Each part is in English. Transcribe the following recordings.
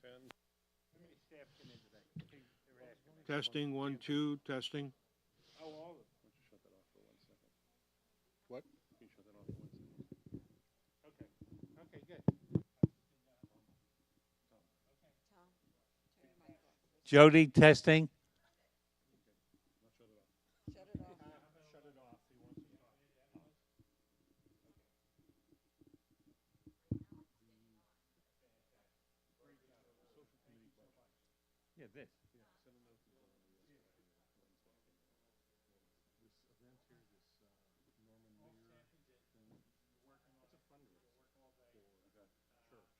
How many staff came in today? They were asking me. Testing, 1, 2, testing. Oh, all of them. Why don't you shut that off for 1 second? What? Can you shut that off for 1 second? Okay. Okay, good. Jody, testing. Now shut it off. Shut it off. Shut it off. He wants to talk. Social committee budget. Yeah, this. Yeah, send a note to Dawn yesterday, Wednesday. This event here, this Norman Lear thing, it's a fundraiser for the church.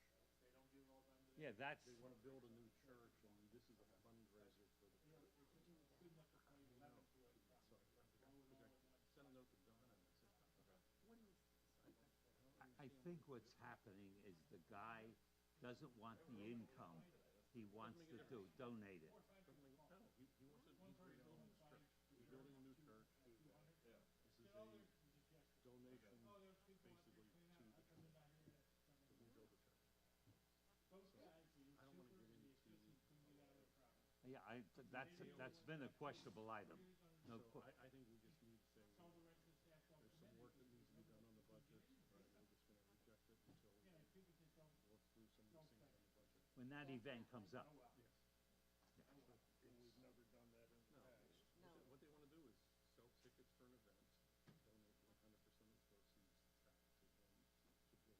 Yeah, that's. They want to build a new church, and this is a fundraiser for the church. Send a note to Dawn and that's it. What do you? I think what's happening is the guy doesn't want the income. He wants to donate it. No, he wants to, he's rebuilding a new church. He's building a new church. This is a donation basically to the church, to rebuild the church. So I don't want to get into. Yeah, that's been a questionable item. No. So I think we just need to say, there's some work that needs to be done on the budget, right? We're just going to reject it until we work through some of these things on the budget. When that event comes up. Yes. We've never done that in the past. What they want to do is sell tickets for an event, donate 100% of the proceeds back to them to build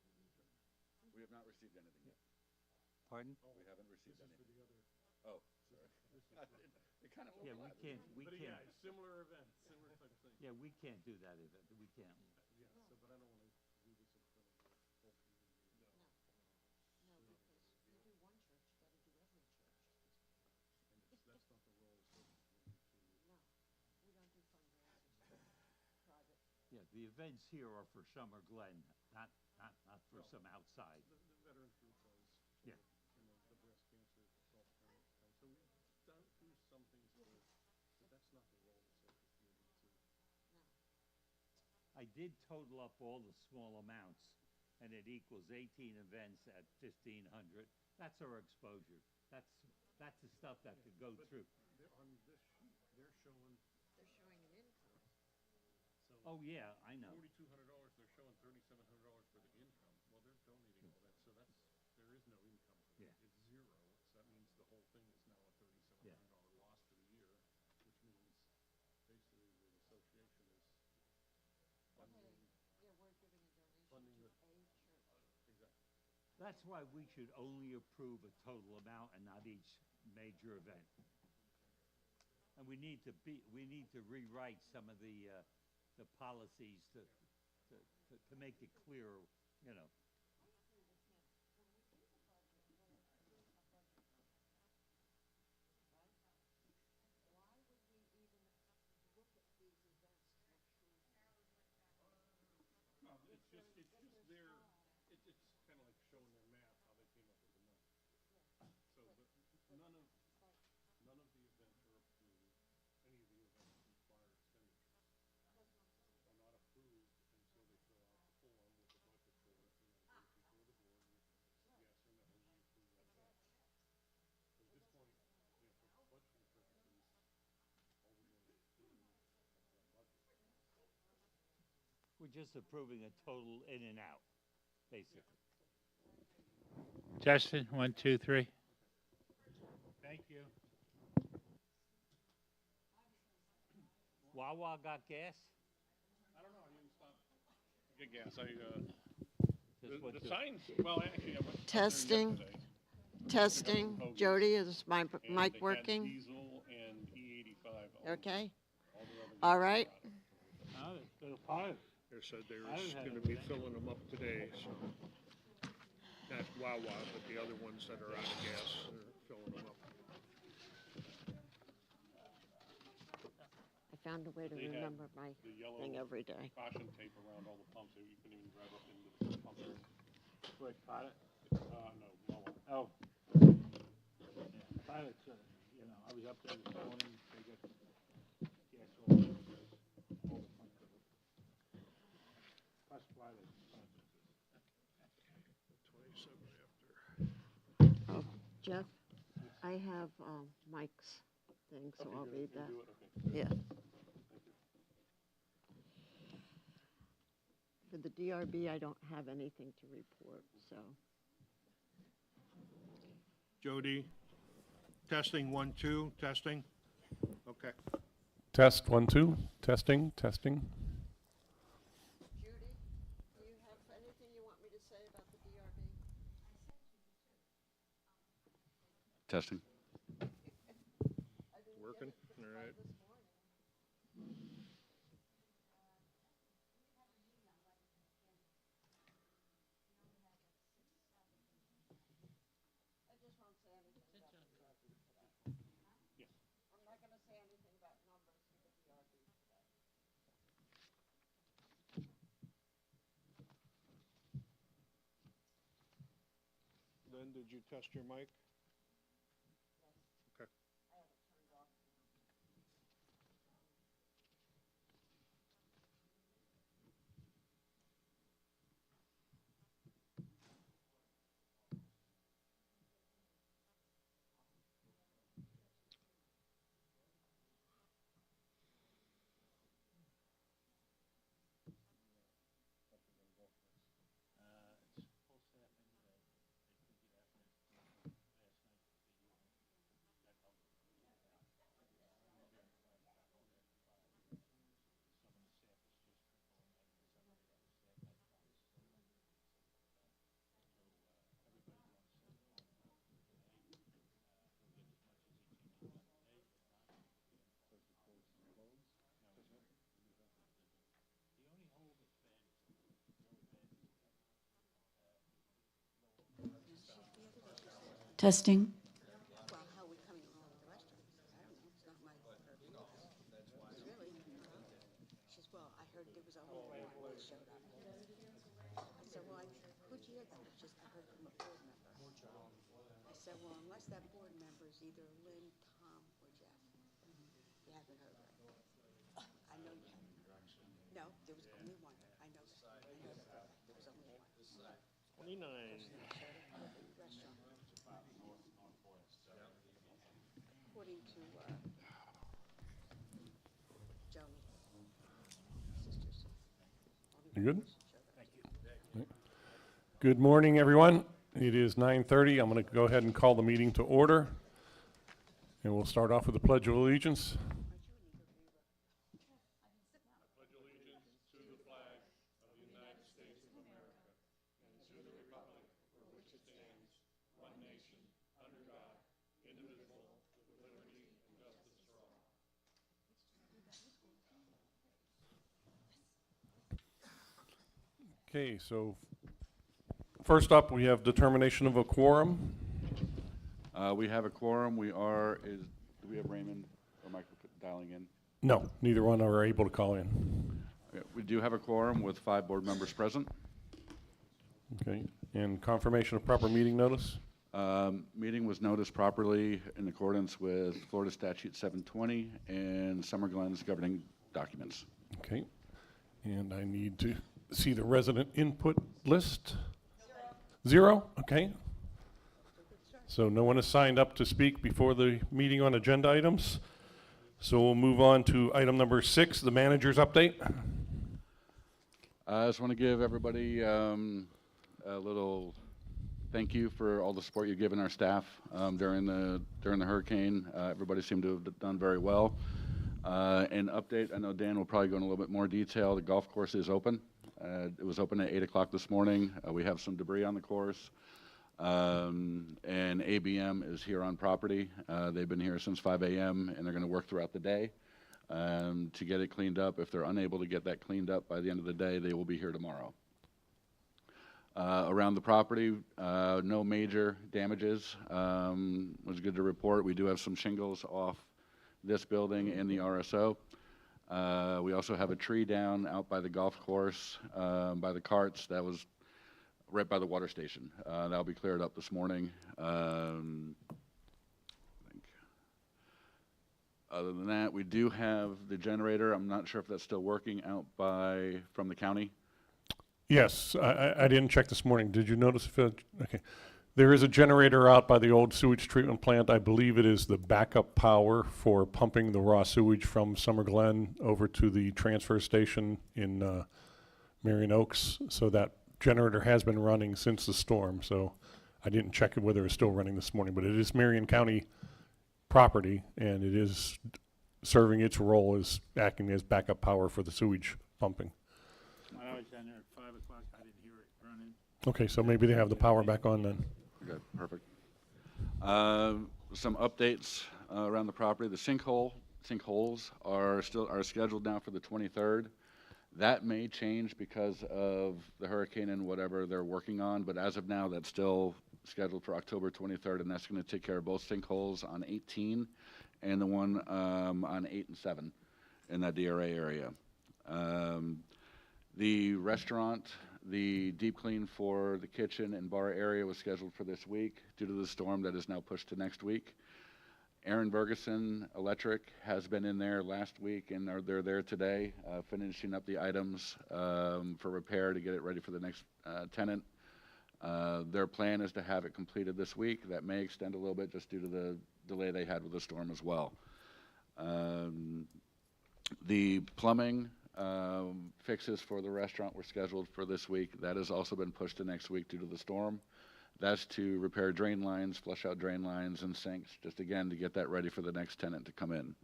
a new church. We have not received anything yet. Pardon? We haven't received This is for anything. the other. Oh, sorry. It kind of Yeah, we can't. We But can't. yeah, similar event, similar type of thing. Yeah, we can't do that event. We can't. Yeah, so, but I don't want to do this in front of the whole community. No, because you do one church, you gotta do every church. And that's not the role of social committee to. No, we don't do fundraisers, private. Yeah, the events here are for SummerGlen, not for some outside. The Veterans Group does. Yeah. And the breast cancer golf tournament. So we do some things for, but that's not the role of social committee to. I did total up all the small amounts, and it equals 18 events at 1,500. That's our exposure. That's the stuff that could go through. On this sheet, they're showing. They're showing an income. So Oh yeah, I know. $4,200, they're showing $3,700 for the income. Well, they're donating all that, so there is no income for that. Yeah. It's zero. So that means the whole thing is now a $3,700 loss for the year, which means basically the association is funding. Yeah, we're giving a Funding donation the- to a church. Exactly. That's why we should only approve a total amount and not each major event. And we need to rewrite some of the policies to make it clearer, you know. No, it's just their, it's kind of like showing their math, how they came up with the number. So, but none of the events are approved, any of the events require expenditures. They're not approved until they fill out the form with the budget for it, and then goes before the board with yes or no, we approve that event. So at this point, for budgeting purposes, all we're doing is approving that budget. We're just approving a total in and out, basically. Justin, 1, 2, 3. Thank you. Wawa got gas? I don't know, I didn't stop. Get gas, Just went the to- signs, well, actually, I went. up there Testing. yesterday, Testing, Jody, is my and mic they had working? Diesel and E85. on Okay, all the other all guys right. got it. They're fine. They said they I were haven't had going to it be today. filling them up today, so. Not Wawa, but the other ones that are out of gas, they're filling them up. I found a way to They had remember my The yellow thing every day. caution tape around all the pumps, so you couldn't even drive up into the pump area. Wait, pilot? No, Wawa. Oh. Yeah, pilot's, I was up there this morning, they got gas all the pumps. Plus pilot sponsors. 27 after. Jeff, I have Mike's thing, so I'll read that. Do it, okay. Yeah. For the DRB, I don't have anything to report, so. Jody, testing 1, 2, testing? Okay. Test, 1, 2, testing, testing. Judy, do you have anything you want me to say about the DRB? Testing. Working, all right. I just won't say anything about the DRB today. Yes. I'm not gonna say anything about numbers for the DRB today. Lynn, did you test your mic? Okay. I have it turned off now. It's full staffing, they could get after it. Last night, got held. Some of the staff is just trickling in, some of the other staff had twice. So, everybody wants to go today. He'll get as much as he can get done today, if not, he'll be in. No, he's not. The only hole that's bad is, really bad is, Testing. Well, how are we coming along with the rest of it? I don't know, it's not my purview. It's really, she says, well, I heard there was only one that showed up. I said, well, who'd you hear that? She says, I heard from a board member. I said, well, unless that board member is either Lynn, Tom, or Jeff. You haven't heard right. I know you haven't heard. No, there was only one. I know that. I know that. There was only one. 29. Restaurant. According to Joni, sisters. You good? Good morning, everyone. It is 9:30. I'm going to go ahead and call the meeting to order. And we'll start off with the Pledge of Allegiance. Okay, so first up, we have determination of a quorum. We have a quorum. Do we have Raymond or Michael dialing in? No, neither one are able to call in. Okay, we do have a quorum with 5 board members present. Okay, and confirmation of proper meeting notice. Meeting was noticed properly in accordance with Florida Statute 720 and SummerGlen's governing documents. Okay, and I need to see the resident input list. Zero, okay. So no one has signed up to speak before the meeting on agenda items. So we'll move on to item number 6, the manager's update. I just want to give everybody a little thank you for all the support you've given our staff during the hurricane. Everybody seemed to have done very well. An update, I know Dan will probably go in a little bit more detail. The golf course is open. It was open at 8 o'clock this morning. We have some debris on the course. And ABM is here on property. They've been here since 5 a.m. and they're going to work throughout the day to get it cleaned up. If they're unable to get that cleaned up by the end of the day, they will be here tomorrow. Around the property, no major damages. It was good to report. We do have some shingles off this building and the RSO. We also have a tree down out by the golf course, by the carts. That was right by the water station. That'll be cleared up this morning. I think. Other than that, we do have the generator. I'm not sure if that's still working out from the county. Yes, I didn't check this morning. Did you notice if it, okay. There is a generator out by the old sewage treatment plant. I believe it is the backup power for pumping the raw sewage from SummerGlen over to the transfer station in Marion Oaks. So that generator has been running since the storm. So I didn't check it whether it's still running this morning, but it is Marion County property, and it is serving its role as acting as backup power for the sewage pumping. When I was down there at 5 o'clock, I didn't hear it running. Okay, so maybe they have the power back on then. Okay, perfect. Some updates around the property. The sinkholes are scheduled now for the 23rd. That may change because of the hurricane and whatever they're working on, but as of now, that's still scheduled for October 23rd, and that's going to take care of both sinkholes on 18 and the one on 8 and 7 in that DRA area. The restaurant, the deep clean for the kitchen and bar area was scheduled for this week. Due to the storm, that is now pushed to next week. Aaron Bergeson Electric has been in there last week, and they're there today, finishing up the items for repair to get it ready for the next tenant. Their plan is to have it completed this week. That may extend a little bit just due to the delay they had with the storm as well. The plumbing fixes for the restaurant were scheduled for this week. That has also been pushed to next week due to the storm. That's to repair drain lines, flush out drain lines and sinks, just again to get that ready for the next tenant to come in.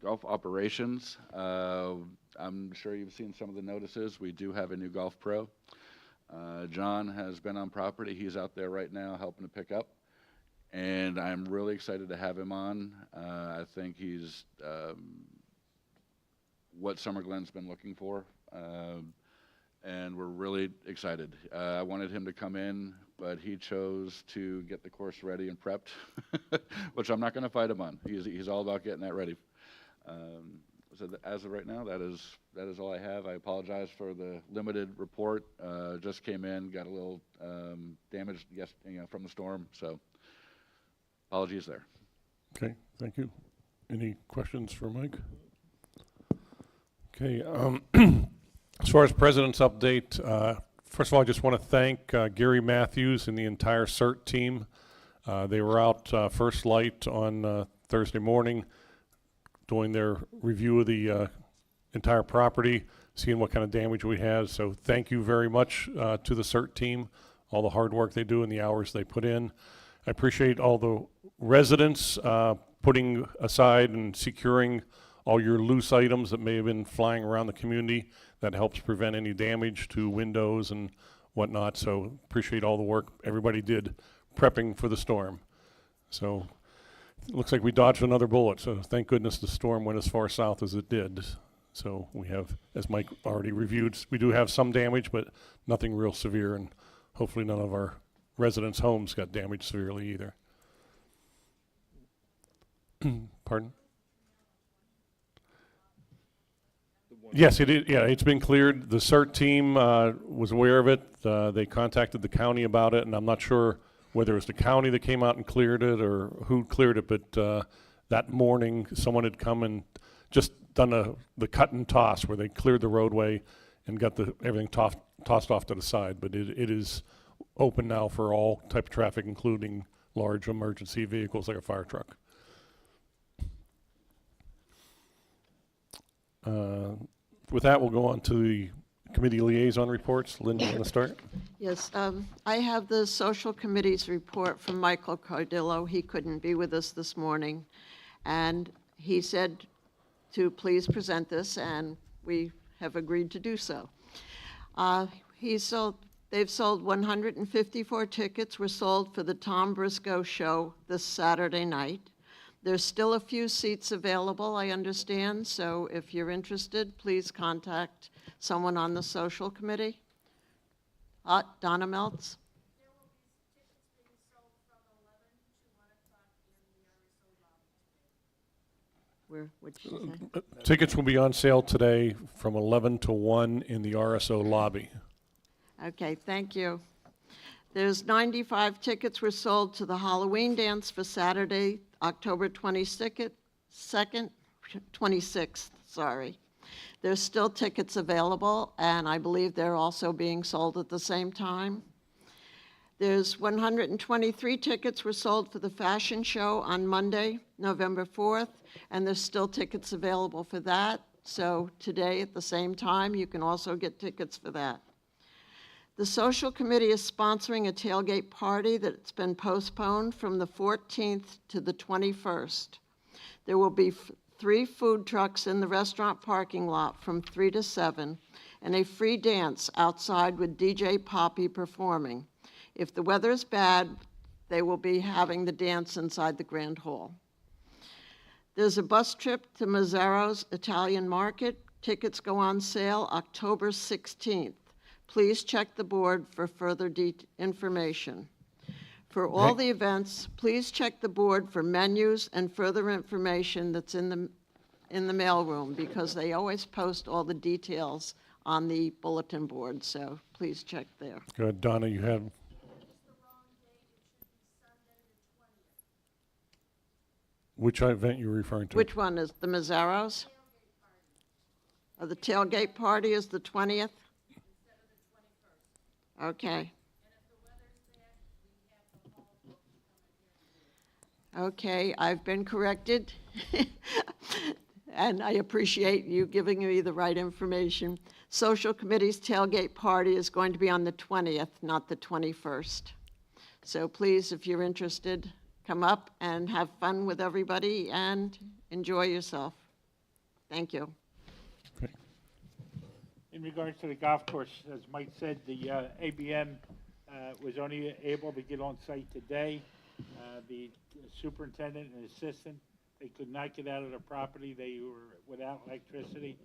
Golf operations, I'm sure you've seen some of the notices. We do have a new golf pro. John has been on property. He's out there right now helping to pick up. And I'm really excited to have him on. I think he's what SummerGlen's been looking for. And we're really excited. I wanted him to come in, but he chose to get the course ready and prepped, which I'm not going to fight him on. He's all about getting that ready. So as of right now, that is all I have. I apologize for the limited report. Just came in, got a little damage from the storm, so apologies there. Okay, thank you. Any questions for Mike? Okay, as far as President's update, first of all, I just want to thank Gary Matthews and the entire CERT team. They were out first light on Thursday morning doing their review of the entire property, seeing what kind of damage we had. So thank you very much to the CERT team, all the hard work they do and the hours they put in. I appreciate all the residents putting aside and securing all your loose items that may have been flying around the community. That helps prevent any damage to windows and whatnot. So appreciate all the work everybody did prepping for the storm. So it looks like we dodged another bullet. So thank goodness the storm went as far south as it did. So we have, as Mike already reviewed, we do have some damage, but nothing real severe, and hopefully none of our residents' homes got damaged severely either. Pardon? Yes, it is. Yeah, it's been cleared. The CERT team was aware of it. They contacted the county about it, and I'm not sure whether it was the county that came out and cleared it or who cleared it, but that morning someone had come and just done the cut and toss where they cleared the roadway and got everything tossed off to the side. But it is open now for all type of traffic, including large emergency vehicles like a fire truck. With that, we'll go on to the committee liaison reports. Linda, you want to start? Yes, I have the social committee's report from Michael Cardillo. He couldn't be with us this morning, and he said to please present this, and we have agreed to do so. They've sold 154 tickets were sold for the Tom Briscoe show this Saturday night. There's still a few seats available, I understand, so if you're interested, please contact someone on the social committee. Donna Meltz? There will be tickets being sold from 11 to 1 o'clock in the RSO lobby today. What'd she say? Tickets will be on sale today from 11 to 1 in the RSO lobby. Okay, thank you. There's 95 tickets were sold to the Halloween dance for Saturday, October 26th, sorry. There's still tickets available, and I believe they're also being sold at the same time. There's 123 tickets were sold for the fashion show on Monday, November 4th, and there's still tickets available for that. So today, at the same time, you can also get tickets for that. The social committee is sponsoring a tailgate party that's been postponed from the 14th to the 21st. There will be 3 food trucks in the restaurant parking lot from 3 to 7, and a free dance outside with DJ Poppy performing. If the weather is bad, they will be having the dance inside the Grand Hall. There's a bus trip to Mazzaro's Italian Market. Tickets go on sale October 16th. Please check the board for further information. For all the events, please check the board for menus and further information that's in the mailroom, because they always post all the details on the bulletin board, so please check there. Good, Donna, you have, It's the wrong date, it should be Sunday the 20th. which event you're referring to? Which one is the Mazzaro's? Oh, the tailgate party is the 20th? Instead of the 21st. Okay. And if the weather's bad, we have the hall booked to come in here. Okay, I've been corrected. And I appreciate you giving me the right information. Social Committee's tailgate party is going to be on the 20th, not the 21st. So please, if you're interested, come up and have fun with everybody and enjoy yourself. Thank you. In regards to the golf course, as Mike said, the ABM was only able to get on site today. The superintendent and assistant, they could not get out of their property. They were without electricity.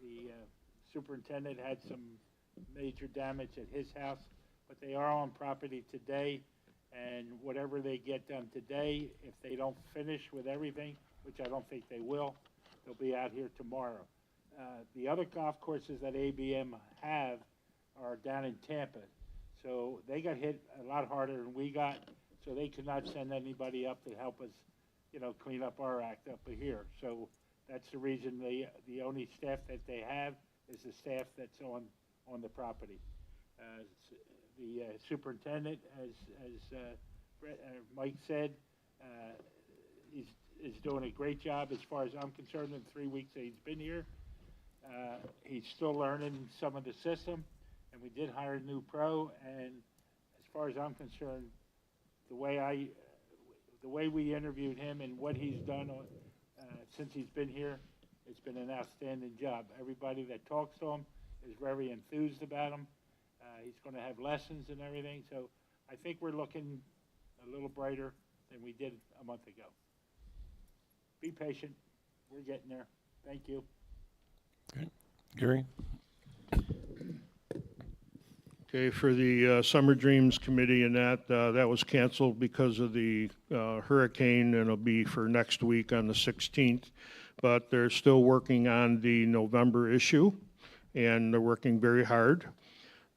The superintendent had some major damage at his house, but they are on property today. And whatever they get done today, if they don't finish with everything, which I don't think they will, they'll be out here tomorrow. The other golf courses that ABM have are down in Tampa. So they got hit a lot harder than we got, so they could not send anybody up to help us, clean up our act up here. So that's the reason the only staff that they have is the staff that's on the property. The superintendent, as Mike said, is doing a great job as far as I'm concerned in the 3 weeks that he's been here. He's still learning some of the system, and we did hire a new pro, and as far as I'm concerned, the way we interviewed him and what he's done since he's been here, it's been an outstanding job. Everybody that talks to him is very enthused about him. He's going to have lessons and everything, so I think we're looking a little brighter than we did a month ago. Be patient. We're getting there. Thank you. Okay. Gary? Okay, for the Summer Dreams Committee and that was canceled because of the hurricane, and it'll be for next week on the 16th. But they're still working on the November issue, and they're working very hard.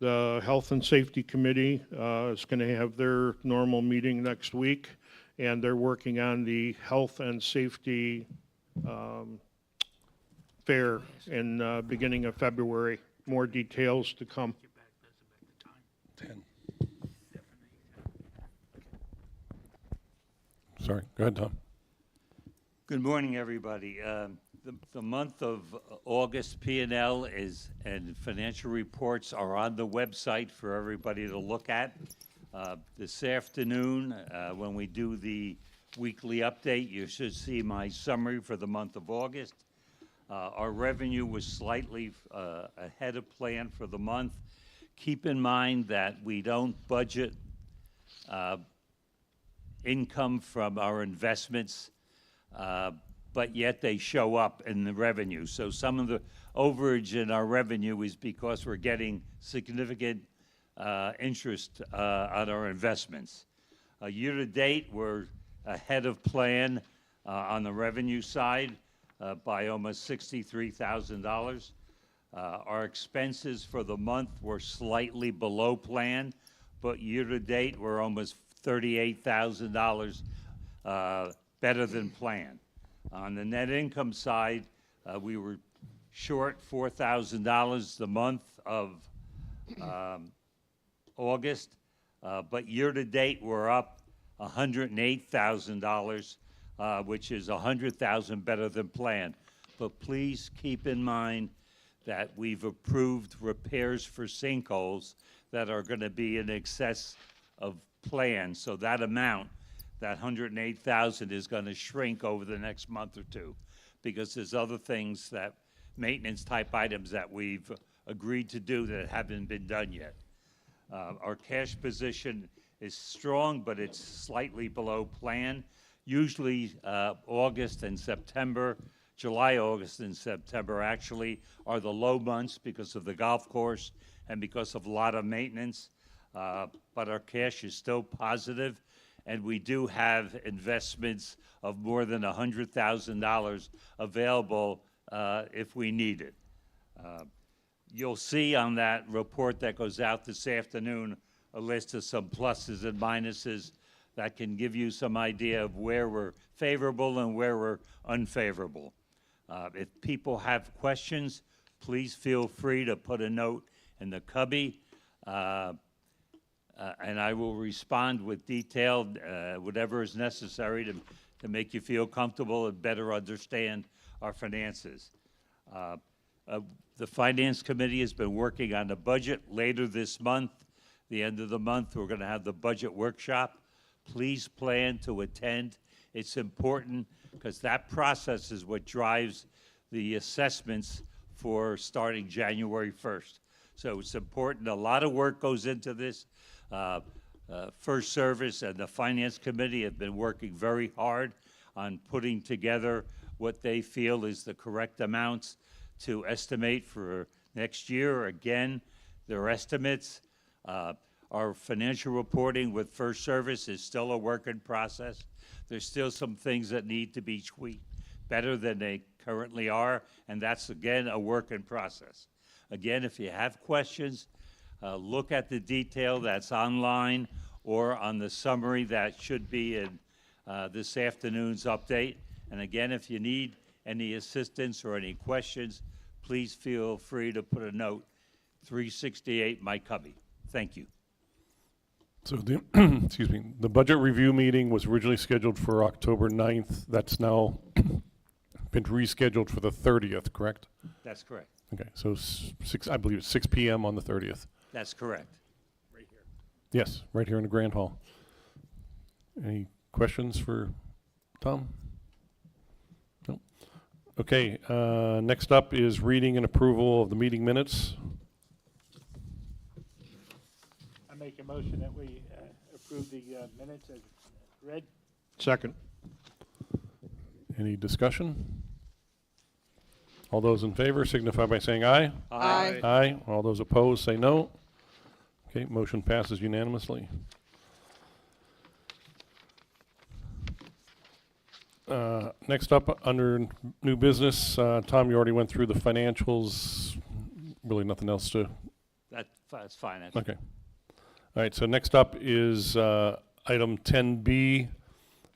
The Health and Safety Committee is going to have their normal meeting next week, and they're working on the Health and Safety Fair in beginning of February. More details to come. 10. Sorry, go ahead, Tom. Good morning, everybody. The month of August P&L and financial reports are on the website for everybody to look at. This afternoon, when we do the weekly update, you should see my summary for the month of August. Our revenue was slightly ahead of plan for the month. Keep in mind that we don't budget income from our investments, but yet they show up in the revenue. So some of the overage in our revenue is because we're getting significant interest on our investments. Year-to-date, we're ahead of plan on the revenue side by almost $63,000. Our expenses for the month were slightly below plan, but year-to-date, we're almost $38,000 better than planned. On the net income side, We were short $4,000 the month of August, but year-to-date, we're up $108,000, which is $100,000 better than planned. But please keep in mind that we've approved repairs for sinkholes that are going to be in excess of plan. So that amount, that 108,000, is going to shrink over the next month or two, because there's other things, that maintenance type items that we've agreed to do that haven't been done yet. Our cash position is strong, but it's slightly below plan. Usually August and September, July, August, and September actually are the low months because of the golf course and because of a lot of maintenance. But our cash is still positive, and we do have investments of more than $100,000 available if we need it. You'll see on that report that goes out this afternoon a list of some pluses and minuses that can give you some idea of where we're favorable and where we're unfavorable. If people have questions, please feel free to put a note in the cubby, and I will respond with detailed, whatever is necessary to make you feel comfortable and better understand our finances. The Finance Committee has been working on the budget. Later this month, the end of the month, we're going to have the budget workshop. Please plan to attend. It's important because that process is what drives the assessments for starting January 1st. So it's important. A lot of work goes into this. First Service and the Finance Committee have been working very hard on putting together what they feel is the correct amounts to estimate for next year. Again, their estimates. Our financial reporting with First Service is still a work in process. There's still some things that need to be tweaked better than they currently are, and that's, again, a work in process. Again, if you have questions, look at the detail that's online or on the summary that should be in this afternoon's update. And again, if you need any assistance or any questions, please feel free to put a note, 368 Mike Cubby. Thank you. So the, excuse me, the budget review meeting was originally scheduled for October 9th. That's now been rescheduled for the 30th, correct? That's correct. Okay, so I believe it's 6 p.m. on the 30th. That's correct. Yes, right here in the Grand Hall. Any questions for Tom? No? Okay, next up is reading and approval of the meeting minutes. I make a motion that we approve the minutes as read. Second. Any discussion? All those in favor signify by saying aye. Aye. Aye. All those opposed say no. Okay, motion passes unanimously. Next up, under new business, Tom, you already went through the financials. Really nothing else to, That's fine. That's okay. All right, so next up is item 10B.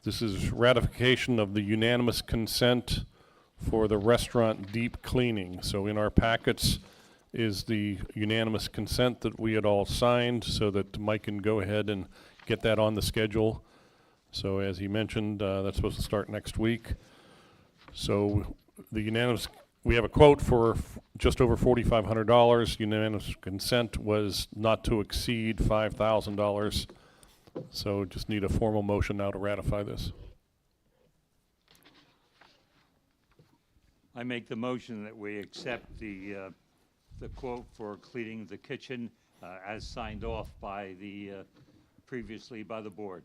This is ratification of the unanimous consent for the restaurant deep cleaning. So in our packets is the unanimous consent that we had all signed so that Mike can go ahead and get that on the schedule. So as he mentioned, that's supposed to start next week. So the unanimous, we have a quote for just over $4,500. Unanimous consent was not to exceed $5,000. So just need a formal motion now to ratify this. I make the motion that we accept the quote for cleaning the kitchen as signed off by the, previously by the board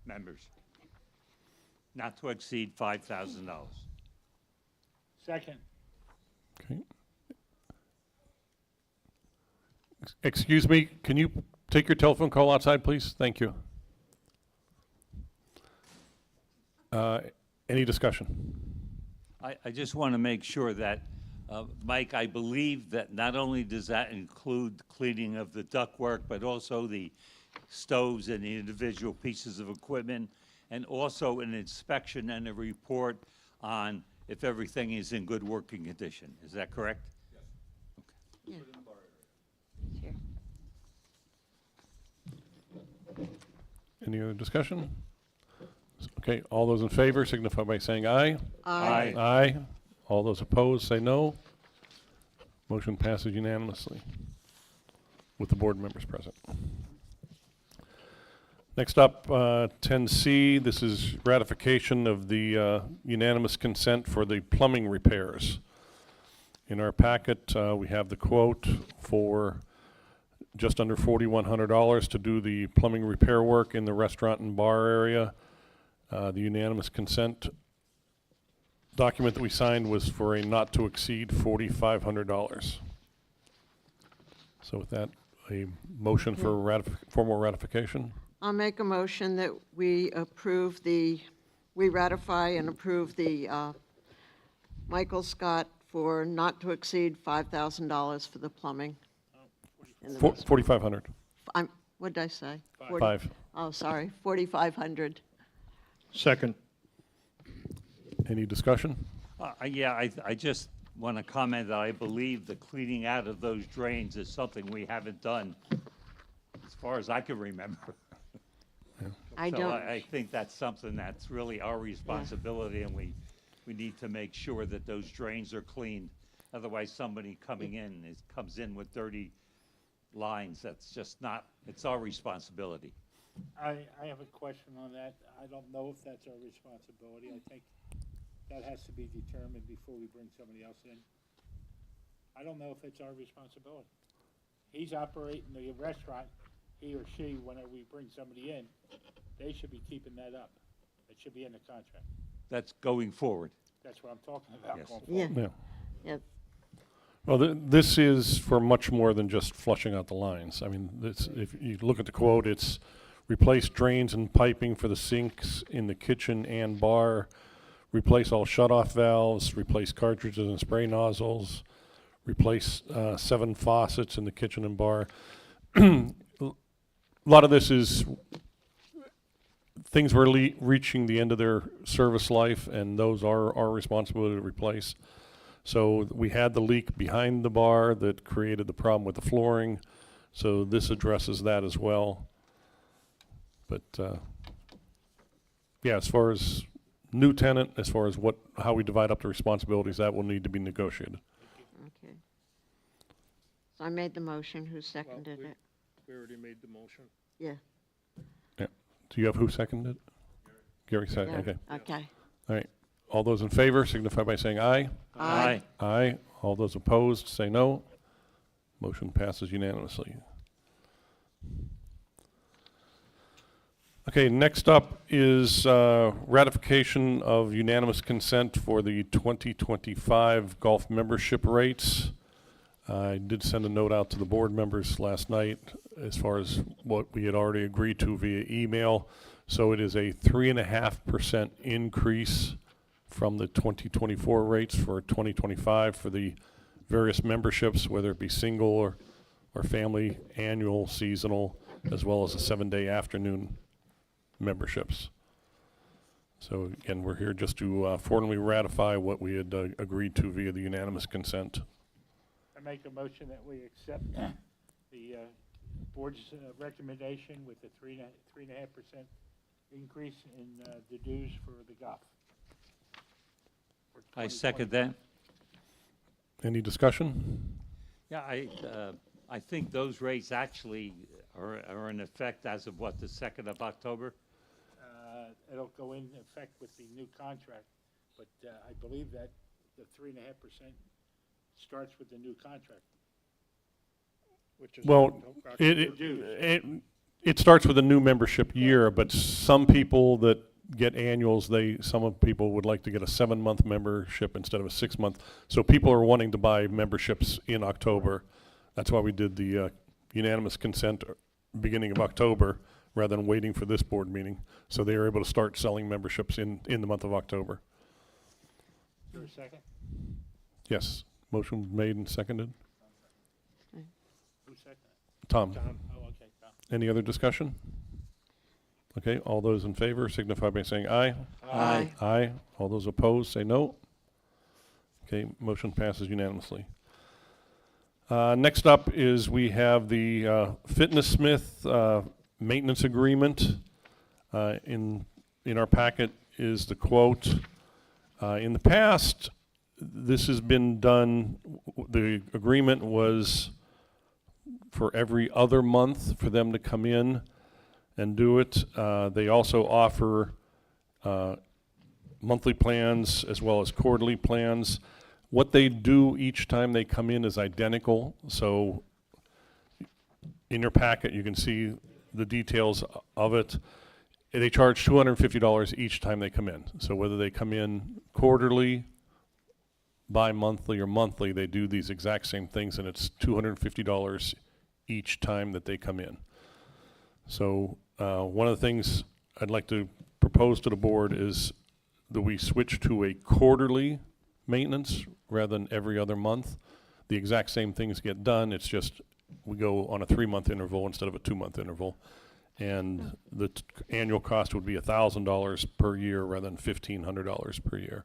members, not to exceed $5,000. Second. Okay. Excuse me, can you take your telephone call outside, please? Thank you. Any discussion? I just want to make sure that, Mike, I believe that not only does that include cleaning of the ductwork, but also the stoves and the individual pieces of equipment, and also an inspection and a report on if everything is in good working condition. Is that correct? Here. Any other discussion? Okay, all those in favor signify by saying aye. Aye. Aye. All those opposed, say no. Motion passes unanimously with the board members present. Next up, 10C, this is ratification of the unanimous consent for the plumbing repairs. In our packet, we have the quote for just under $4,100 to do the plumbing repair work in the restaurant and bar area. The unanimous consent document that we signed was for a not to exceed $4,500. So with that, a motion for formal ratification. I'll make a motion that we ratify and approve the Michael Scott for not to exceed $5,000 for the plumbing. in the restaurant. 4,500. What did I say? 5. Oh, sorry, 4,500. Second. Any discussion? Yeah, I just want to comment that I believe the cleaning out of those drains is something we haven't done as far as I can remember. I So don't, I think that's something that's really our responsibility, and we need to make sure that those drains are cleaned. Otherwise, somebody coming in comes in with dirty lines. That's just not, it's our responsibility. I have a question on that. I don't know if that's our responsibility. I think that has to be determined before we bring somebody else in. I don't know if it's our responsibility. He's operating the restaurant, he or she, whenever we bring somebody in, they should be keeping that up. It should be in the contract. That's going forward. That's what I'm talking about. Yes. going yeah, forward. Yeah. yeah, Well, this is for much more than just flushing out the lines. I mean, if you look at the quote, it's replace drains and piping for the sinks in the kitchen and bar, replace all shutoff valves, replace cartridges and spray nozzles, replace 7 faucets in the kitchen and bar. A lot of this is things were reaching the end of their service life, and those are our responsibility to replace. So we had the leak behind the bar that created the problem with the flooring, so this addresses that as well. But yeah, as far as new tenant, as far as how we divide up the responsibilities, that will need to be negotiated. okay. So I made the motion, who seconded it? We already made the motion. Yeah. Do you have who seconded? Gary yeah, seconded, okay. Okay. All right. All those in favor signify by saying aye. Aye. Aye. All those opposed, say no. Motion passes unanimously. Okay, next up is ratification of unanimous consent for the 2025 golf membership rates. I did send a note out to the board members last night as far as what we had already agreed to via email. So it is a 3.5% increase from the 2024 rates for 2025 for the various memberships, whether it be single or family, annual, seasonal, as well as the 7-day afternoon memberships. So again, we're here just to formally ratify what we had agreed to via the unanimous consent. I make a motion that we accept the board's recommendation with a 3.5% increase in the dues for the golf. for I 2020. second that. Any discussion? Yeah, I think those rates actually are in effect as of what, the 2nd of October? It'll go in effect with the new contract, but I believe that the 3.5% starts with the new contract. Which is Well, October. it starts with a new membership year, but some people that get annuals, some people would like to get a 7-month membership instead of a 6-month. So people are wanting to buy memberships in October. That's why we did the unanimous consent beginning of October rather than waiting for this board meeting. So they are able to start selling memberships in the month of October. Is there a second? Yes. Motion made and seconded. Who seconded? Tom, Tom? Oh, okay, Tom. any other discussion? Okay, all those in favor signify by saying aye. Aye. Aye. All those opposed, say no. Okay, motion passes unanimously. Next up is we have the Fitness Smith maintenance agreement. In our packet is the quote. In the past, this has been done, the agreement was for every other month for them to come in and do it. They also offer monthly plans as well as quarterly plans. What they do each time they come in is identical. So in your packet, you can see the details of it. They charge $250 each time they come in. So whether they come in quarterly, bi-monthly, or monthly, they do these exact same things, and it's $250 each time that they come in. So one of the things I'd like to propose to the board is that we switch to a quarterly maintenance rather than every other month. The exact same things get done, it's just we go on a 3-month interval instead of a 2-month interval. And the annual cost would be $1,000 per year rather than $1,500 per year.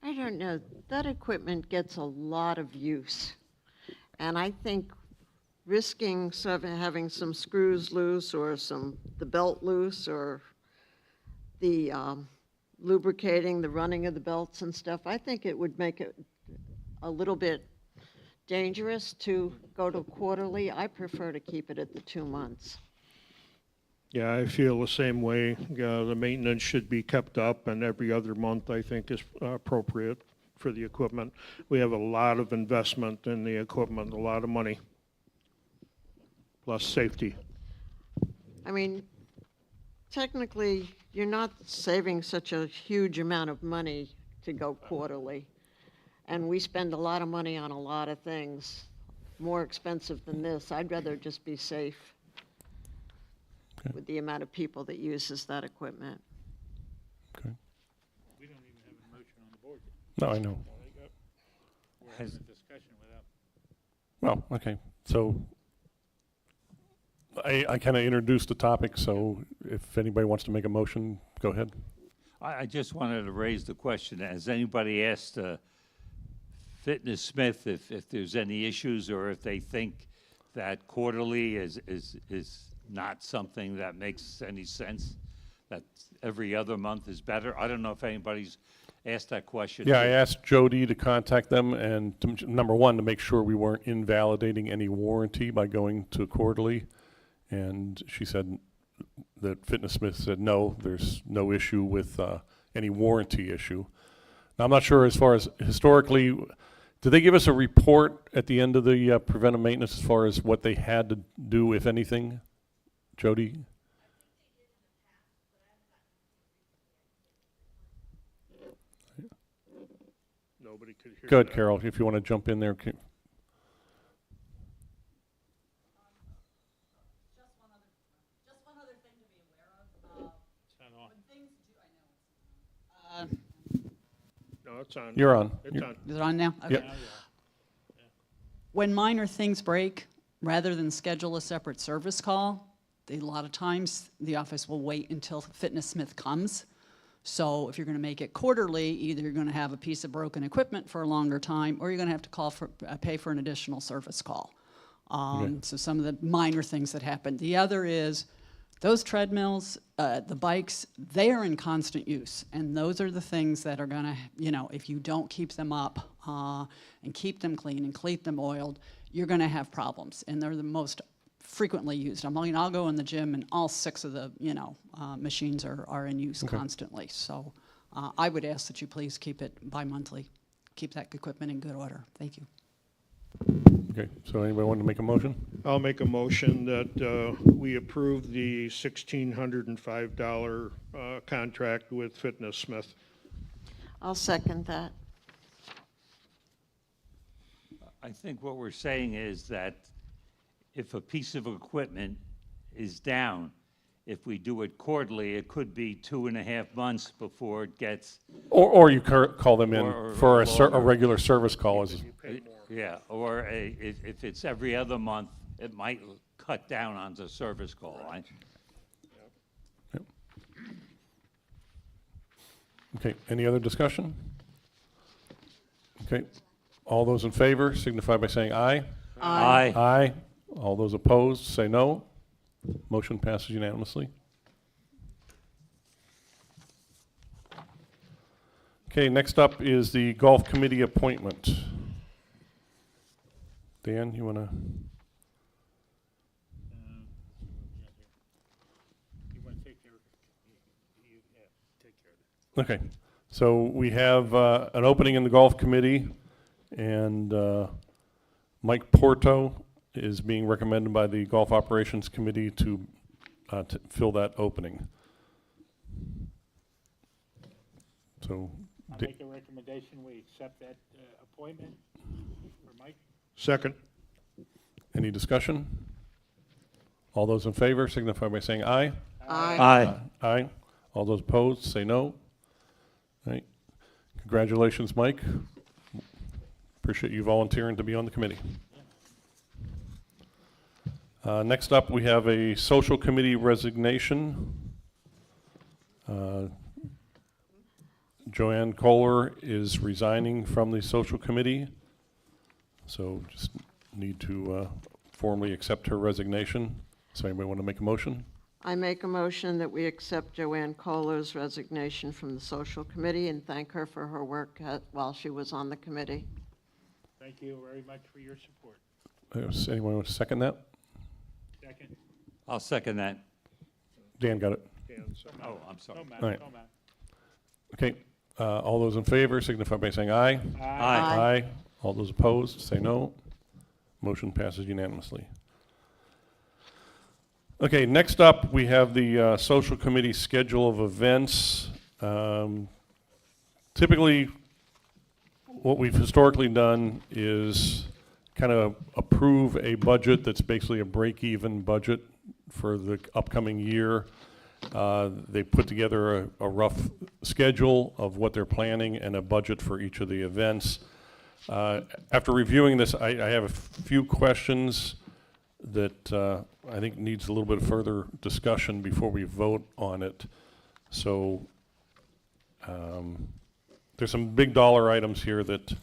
I don't know, that equipment gets a lot of use. And I think risking having some screws loose or the belt loose or the lubricating, the running of the belts and stuff, I think it would make it a little bit dangerous to go to quarterly. I prefer to keep it at the 2 months. Yeah, I feel the same way. The maintenance should be kept up, and every other month, I think, is appropriate for the equipment. We have a lot of investment in the equipment, a lot of money, plus safety. I mean, technically, you're not saving such a huge amount of money to go quarterly. And we spend a lot of money on a lot of things, more expensive than this. I'd rather just be safe with the amount of people that uses that equipment. Okay. We don't even have a motion on the board. No, I know. We're having a discussion without. Well, okay, so I kind of introduced the topic, so if anybody wants to make a motion, go ahead. I just wanted to raise the question, has anybody asked Fitness Smith if there's any issues or if they think that quarterly is not something that makes any sense, that every other month is better? I don't know if anybody's asked that question. Yeah, I asked Jody to contact them and number one, to make sure we weren't invalidating any warranty by going to quarterly. And she said that Fitness Smith said, no, there's no issue with any warranty issue. Now, I'm not sure as far as historically, did they give us a report at the end of the preventive maintenance as far as what they had to do, if anything? Jody? Nobody could hear Good, that. Carol, if you want to jump in there. Just one other thing to be aware of. When things do, I know it's No, it's on. You're on. It's on. Is it on now? Okay. Yep. When minor things break, rather than schedule a separate service call, a lot of times the office will wait until Fitness Smith comes. So if you're going to make it quarterly, either you're going to have a piece of broken equipment for a longer time, or you're going to have to pay for an additional service call. So some of the minor things that happen. The other is those treadmills, the bikes, they are in constant use. And those are the things that are going to, if you don't keep them up and keep them clean and keep them oiled, you're going to have problems. And they're the most frequently used. I'll go in the gym and all 6 of the, machines are in use constantly. So I would ask that you please keep it bi-monthly. Keep that equipment in good order. Thank you. Okay, so anybody want to make a motion? I'll make a motion that we approve the $1,605 contract with Fitness Smith. I'll second that. I think what we're saying is that if a piece of equipment is down, if we do it quarterly, it could be 2.5 months before it gets, Or you call them in Or for a longer. regular service call. yeah, or if it's every other month, it might cut down on the service call. Okay, any other discussion? Okay. All those in favor signify by saying aye. Aye. Aye. All those opposed, say no. Motion passes unanimously. Okay, next up is the Golf Committee appointment. Dan, you want to? You want to take care of it? Yeah, take care of it. Okay, so we have an opening in the Golf Committee, and Mike Porto is being recommended by the Golf Operations Committee to fill that opening. So, I make a recommendation, we accept that appointment for Mike. Second. any discussion? All those in favor signify by saying aye. Aye. Aye. Aye. All those opposed, say no. All right. Congratulations, Mike. Appreciate you volunteering to be on the committee. Next up, we have a social committee resignation. Joanne Kohler is resigning from the social committee, so just need to formally accept her resignation. So anybody want to make a motion? I make a motion that we accept Joanne Kohler's resignation from the social committee and thank her for her work while she was on the committee. Thank you very much for your support. Does anyone want to second that? Second. I'll second that. Dan got it. Oh, I'm sorry. No matter, All right. no matter. Okay. All those in favor signify by saying aye. Aye. Aye. All those opposed, say no. Motion passes unanimously. Okay, next up, we have the social committee schedule of events. Typically, what we've historically done is kind of approve a budget that's basically a break-even budget for the upcoming year. They put together a rough schedule of what they're planning and a budget for each of the events. After reviewing this, I have a few questions that I think needs a little bit of further discussion before we vote on it. So there's some big dollar items here that,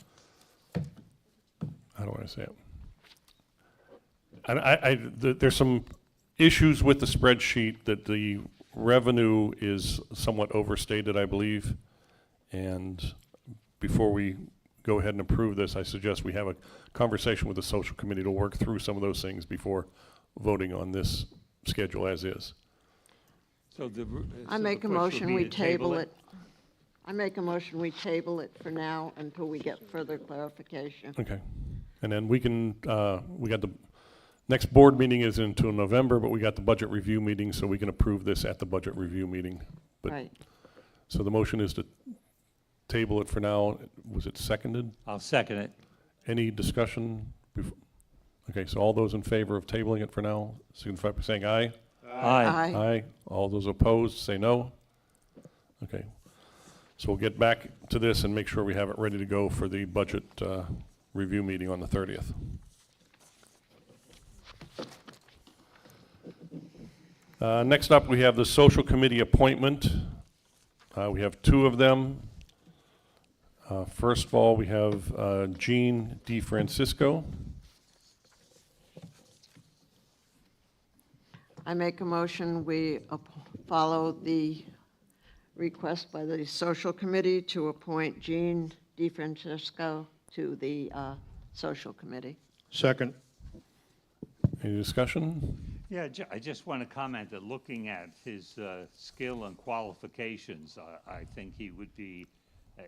how do I say it? There's some issues with the spreadsheet that the revenue is somewhat overstated, I believe. And before we go ahead and approve this, I suggest we have a conversation with the social committee to work through some of those things before voting on this schedule as is. So I make a motion, we table it. I make a motion, we table it for now until we get further clarification. Okay. And then we can, we got the next board meeting is until November, but we got the budget review meeting, so we can approve this at the budget review meeting. But, Right. so the motion is to table it for now. Was it seconded? I'll second it. Any discussion? Okay, so all those in favor of tabling it for now, signify by saying aye. Aye. Aye. All those opposed, say no. Okay. So we'll get back to this and make sure we have it ready to go for the budget review meeting on the 30th. Next up, we have the social committee appointment. We have two of them. First of all, we have Jean DeFrancisco. I make a motion, we follow the request by the social committee to appoint Jean DeFrancisco to the social committee. Second. Any discussion? Yeah, I just want to comment that looking at his skill and qualifications, I think he would be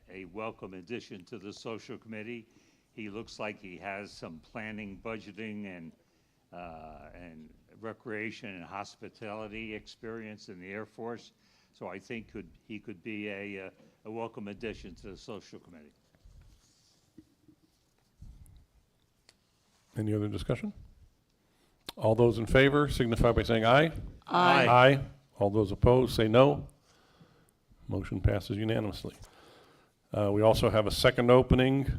a welcome addition to the social committee. He looks like he has some planning, budgeting, and recreation and hospitality experience in the Air Force. So I think he could be a welcome addition to the social committee. Any other discussion? All those in favor signify by saying aye. Aye. Aye. All those opposed, say no. Motion passes unanimously. We also have a second opening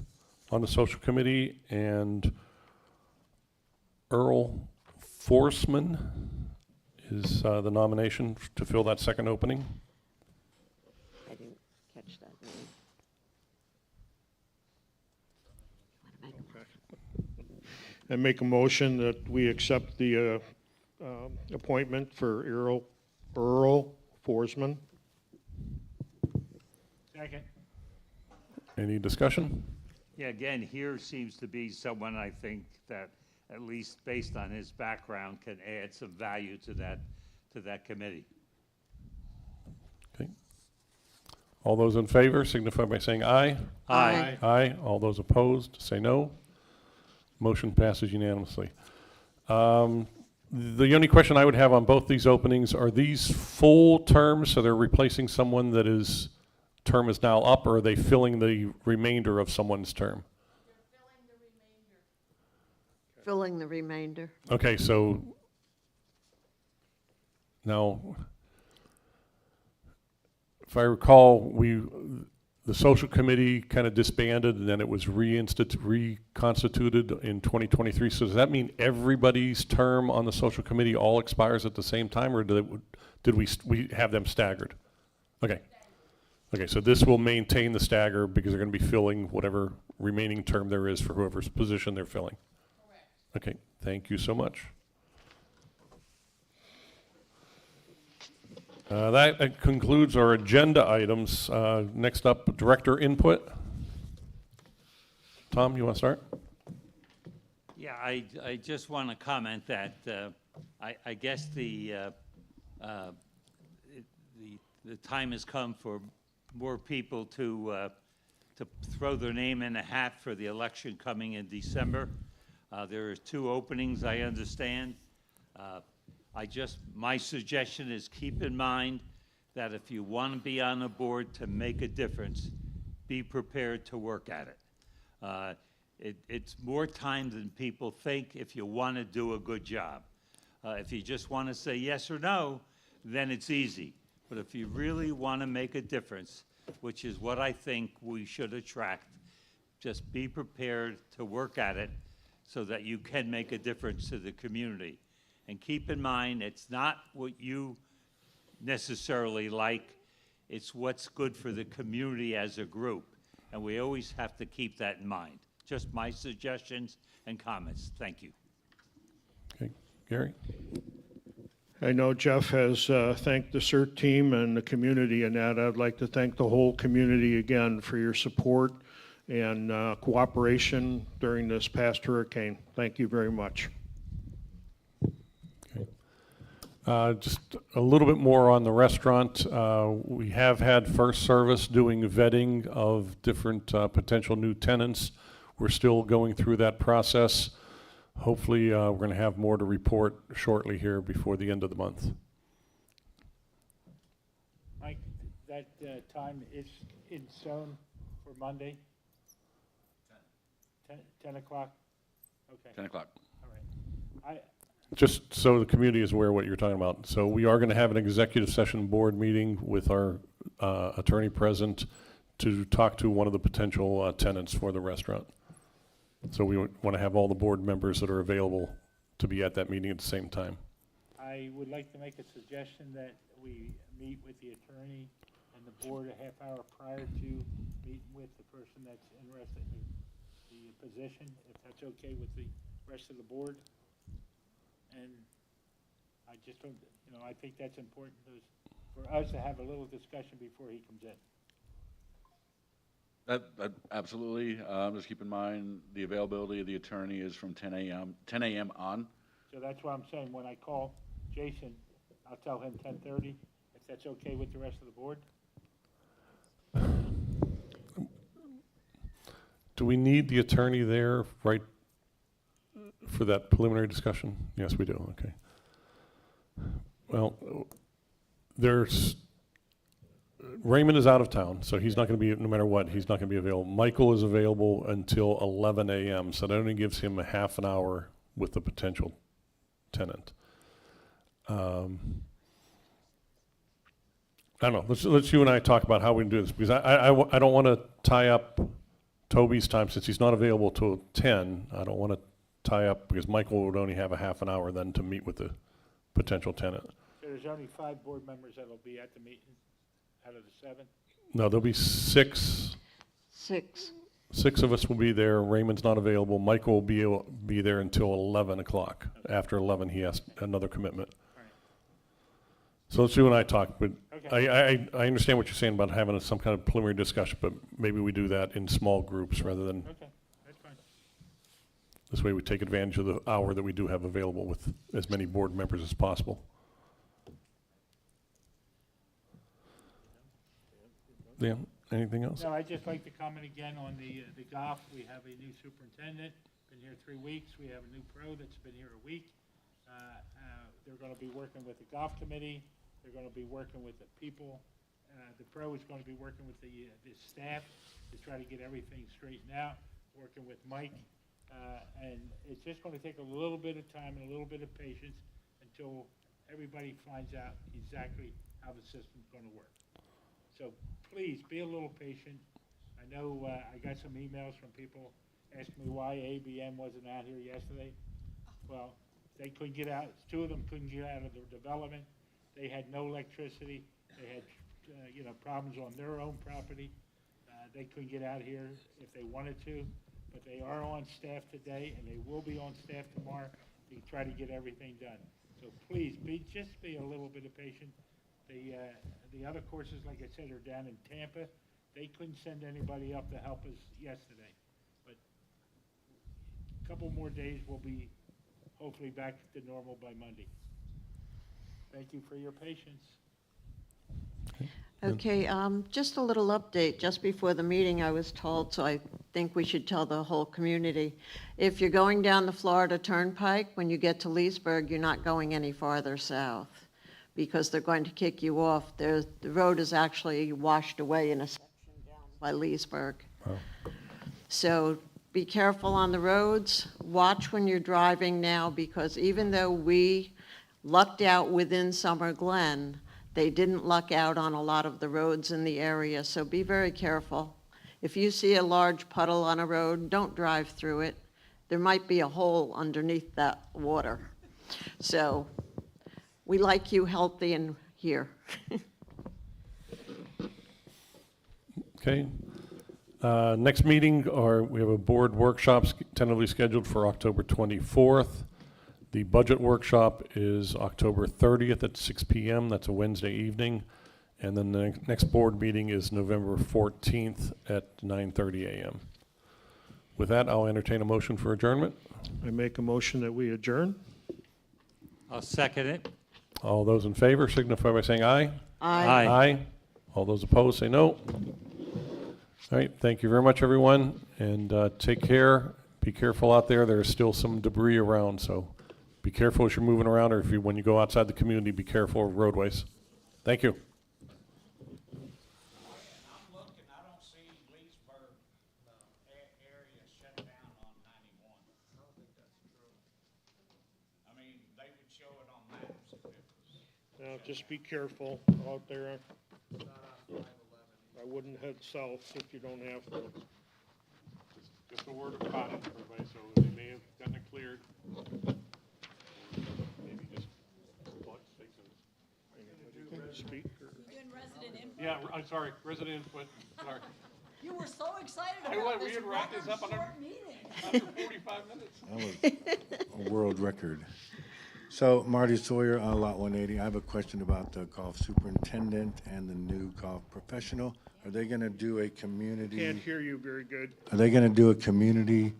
on the social committee, and Earl Forsman is the nomination to fill that second opening. I didn't catch that name. I make a motion that we accept the appointment for Earl Forsman. Second. Any discussion? Yeah, again, here seems to be someone I think that, at least based on his background, can add some value to that committee. Okay. All those in favor signify by saying aye. Aye. Aye. All those opposed, say no. Motion passes unanimously. The only question I would have on both these openings, are these full terms, so they're replacing someone that is, term is now up, or are they filling the remainder of someone's term? Filling the remainder. Okay, so now, if I recall, the social committee kind of disbanded and then it was reconstituted in 2023. So does that mean everybody's term on the social committee all expires at the same time, or did we have them staggered? Okay. Okay, so this will maintain the stagger because they're going to be filling whatever remaining term there is for whoever's position they're filling. Okay, thank you so much. That concludes our agenda items. Next up, director input. Tom, you want to start? Yeah, I just want to comment that I guess the time has come for more people to throw their name in a hat for the election coming in December. There are 2 openings, I understand. My suggestion is keep in mind that if you want to be on a board to make a difference, be prepared to work at it. It's more time than people think if you want to do a good job. If you just want to say yes or no, then it's easy. But if you really want to make a difference, which is what I think we should attract, just be prepared to work at it so that you can make a difference to the community. And keep in mind, it's not what you necessarily like, it's what's good for the community as a group. And we always have to keep that in mind. Just my suggestions and comments. Thank you. Okay, Gary? I know Jeff has thanked the CERT team and the community in that. I'd like to thank the whole community again for your support and cooperation during this past hurricane. Thank you very much. Just a little bit more on the restaurant. We have had First Service doing vetting of different potential new tenants. We're still going through that process. Hopefully, we're going to have more to report shortly here before the end of the month. Mike, that time is in stone for Monday? 10 o'clock? Okay. 10 o'clock. All right. Just so the community is aware of what you're talking about. So we are going to have an executive session board meeting with our attorney present to talk to one of the potential tenants for the restaurant. So we want to have all the board members that are available to be at that meeting at the same time. I would like to make a suggestion that we meet with the attorney and the board a half hour prior to meeting with the person that's interested in the position, if that's okay with the rest of the board. And I just don't, I think that's important for us to have a little discussion before he comes in. That absolutely. Just keep in mind the availability of the attorney is from 10 a.m. on. So that's why I'm saying when I call Jason, I'll tell him 10:30, if that's okay with the rest of the board. Do we need the attorney there right for that preliminary discussion? Yes, we do. Okay. Well, Raymond is out of town, so he's not going to be, no matter what, he's not going to be available. Michael is available until 11 a.m., so that only gives him a half an hour with the potential tenant. I don't know. Let's you and I talk about how we can do this, because I don't want to tie up Toby's time since he's not available till 10. I don't want to tie up, because Michael would only have a half an hour then to meet with the potential tenant. So there's only 5 board members that'll be at the meeting out of the 7? No, there'll be 6. 6. 6 of us will be there. Raymond's not available. Michael will be there until 11 o'clock. After 11, he has another commitment. All right. So let's you and I talk, but Okay. I understand what you're saying about having some kind of preliminary discussion, but maybe we do that in small groups rather than, Okay, that's fine. this way we take advantage of the hour that we do have available with as many board members as possible. Yeah, anything else? No, I'd just like to comment again on the golf. We have a new superintendent, been here 3 weeks. We have a new pro that's been here a week. They're going to be working with the golf committee. They're going to be working with the people. The pro is going to be working with the staff to try to get everything straightened out, working with Mike. And it's just going to take a little bit of time and a little bit of patience until everybody finds out exactly how the system's going to work. So please, be a little patient. I know I got some emails from people asking me why ABM wasn't out here yesterday. Well, they couldn't get out, 2 of them couldn't get out of the development. They had no electricity. They had, problems on their own property. They couldn't get out here if they wanted to, but they are on staff today, and they will be on staff tomorrow to try to get everything done. So please, just be a little bit of patient. The other courses, like I said, are down in Tampa. They couldn't send anybody up to help us yesterday. But a couple more days, we'll be hopefully back to normal by Monday. Thank you for your patience. Okay, just a little update. Just before the meeting, I was told, so I think we should tell the whole community. If you're going down the Florida Turnpike, when you get to Leesburg, you're not going any farther south because they're going to kick you off. The road is actually washed away in a section down by Leesburg. Wow. So be careful on the roads. Watch when you're driving now, because even though we lucked out within SummerGlen, they didn't luck out on a lot of the roads in the area, so be very careful. If you see a large puddle on a road, don't drive through it. There might be a hole underneath that water. So we like you healthy and here. Okay. Next meeting, we have a board workshop tentatively scheduled for October 24th. The budget workshop is October 30th at 6 p.m. That's a Wednesday evening. And then the next board meeting is November 14th at 9:30 a.m. With that, I'll entertain a motion for adjournment. I make a motion that we adjourn. I'll second it. All those in favor signify by saying aye. Aye. Aye. All those opposed say no. All right, thank you very much, everyone, and take care. Be careful out there. There's still some debris around, so be careful as you're moving around, or when you go outside the community, be careful of roadways. Thank you. I'm looking, I don't see Leesburg, area shut down on 91. I don't think that's true. I mean, they would show it on maps if it was. Now, just be careful out there. I wouldn't head south if you don't have to. Just a word of caution, everybody, so they may have gotten it cleared. Maybe just plug fixes. Speak or? Doing resident input? Yeah, I'm sorry, resident input, sorry. You were so excited Hey, about what, we this had wrapped this up on short our- meeting. After 45 minutes. That was a world record. So Marty Sawyer, Lot 180, I have a question about the golf superintendent and the new golf professional. Are they going to do a community? Can't hear you very good. Are they going to do a community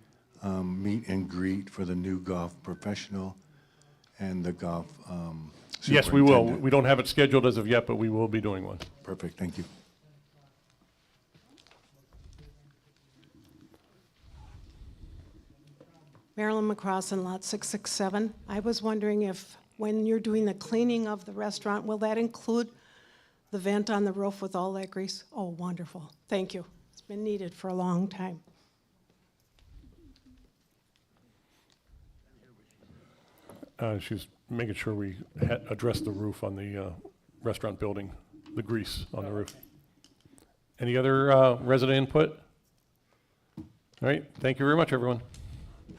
meet and greet for the new golf professional and the golf Yes, we will. superintendent? We don't have it scheduled as of yet, but we will be doing one. Perfect, thank you. Marilyn McCrossin, Lot 667. I was wondering if, when you're doing the cleaning of the restaurant, will that include the vent on the roof with all that grease? Oh, wonderful. Thank you. It's been needed for a long time. She's making sure we address the roof on the restaurant building, the grease on the roof. Any other resident input? All right, thank you very much, everyone.